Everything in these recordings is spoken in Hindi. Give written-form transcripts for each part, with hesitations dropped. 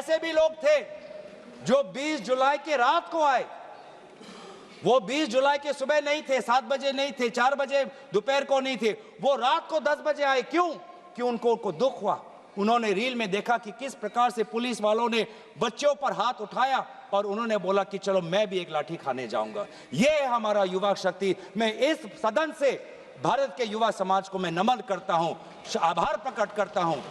ऐसे भी लोग थे जो 20 जुलाई की रात को आए। वो 20 जुलाई के सुबह नहीं थे, 7 बजे नहीं थे, 4 बजे दोपहर को नहीं थे, वो रात को 10 बजे आए। क्यों? उनको दुख हुआ। उन्होंने रील में देखा कि किस प्रकार से पुलिस वालों ने बच्चों पर हाथ उठाया और उन्होंने बोला कि चलो मैं भी एक लाठी खाने जाऊंगा। ये है हमारा युवा शक्ति। मैं इस सदन से भारत के युवा समाज को मैं नमन करता हूं, आभार प्रकट करता हूं,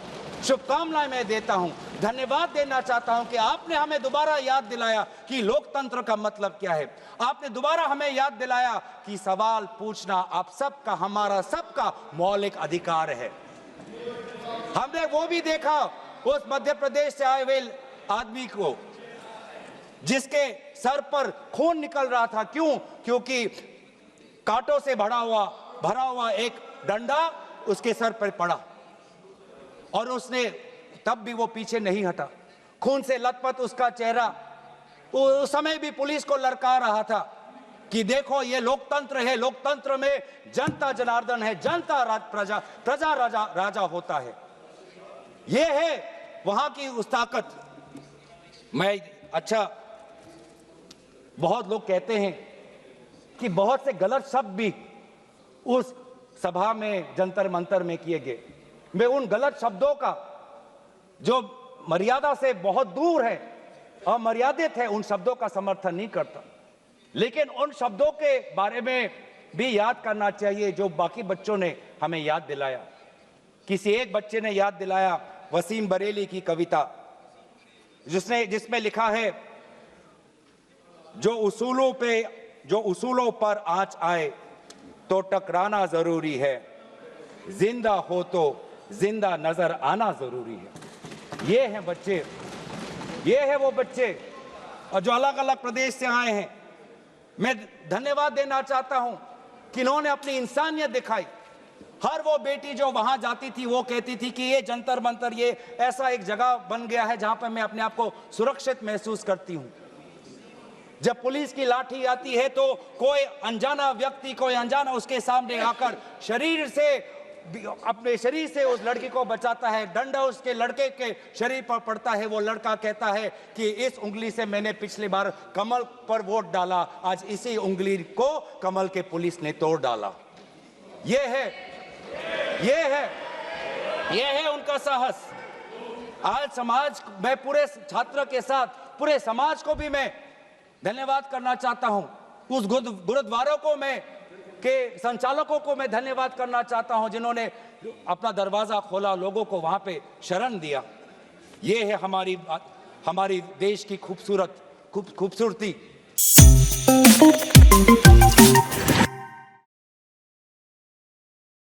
शुभकामनाएं मैं देता हूं, धन्यवाद देना चाहता हूं कि आपने हमें दोबारा याद दिलाया कि लोकतंत्र का मतलब क्या है। आपने दोबारा हमें याद दिलाया कि सवाल पूछना आप सबका, हमारा सबका मौलिक अधिकार है। हमने वो भी देखा उस मध्य प्रदेश से आए हुए आदमी को जिसके सर पर खून निकल रहा था। क्यों? क्योंकि कांटों से भरा हुआ एक डंडा उसके सर पर पड़ा और उसने तब भी वो पीछे नहीं हटा। खून से लथपथ उसका चेहरा उस समय भी पुलिस को ललकार रहा था कि देखो ये लोकतंत्र है, लोकतंत्र में जनता जनार्दन है, जनता प्रजा राजा होता है। ये है वहां की उस ताकत। बहुत लोग कहते हैं कि बहुत से गलत शब्द भी उस सभा में, जंतर मंतर में किए गए। मैं उन गलत शब्दों का जो मर्यादा से बहुत दूर है, अमर्यादित है, उन शब्दों का समर्थन नहीं करता, लेकिन उन शब्दों के बारे में भी याद करना चाहिए जो बाकी बच्चों ने हमें याद दिलाया। किसी एक बच्चे ने याद दिलाया वसीम बरेली की कविता, जिसमें लिखा है, जो उसूलों पर आंच आए तो टकराना जरूरी है, जिंदा हो तो जिंदा नजर आना जरूरी है। ये हैं बच्चे, ये है वो बच्चे और जो अलग अलग प्रदेश से आए हैं। मैं धन्यवाद देना चाहता हूं कि इन्होंने अपनी इंसानियत दिखाई। हर वो बेटी जो वहां जाती थी वो कहती थी कि ये जंतर मंतर ये ऐसा एक जगह बन गया है जहां पर मैं अपने आप को सुरक्षित महसूस करती हूं। जब पुलिस की लाठी आती है तो कोई अनजाना व्यक्ति, कोई अनजाना उसके सामने आकर अपने शरीर से उस लड़की को बचाता है। डंडा उसके लड़के के शरीर पर पड़ता है। वो लड़का कहता है कि इस उंगली से मैंने पिछली बार कमल पर वोट डाला, आज इसी उंगली को कमल के पुलिस ने तोड़ डाला। ये है उनका साहस। आज समाज, मैं पूरे छात्र के साथ पूरे समाज को भी मैं धन्यवाद करना चाहता हूं। उस गुरुद्वारों को के संचालकों को मैं धन्यवाद करना चाहता हूं जिन्होंने अपना दरवाजा खोला, लोगों को वहां पे शरण दिया। ये है हमारी देश की खूबसूरती।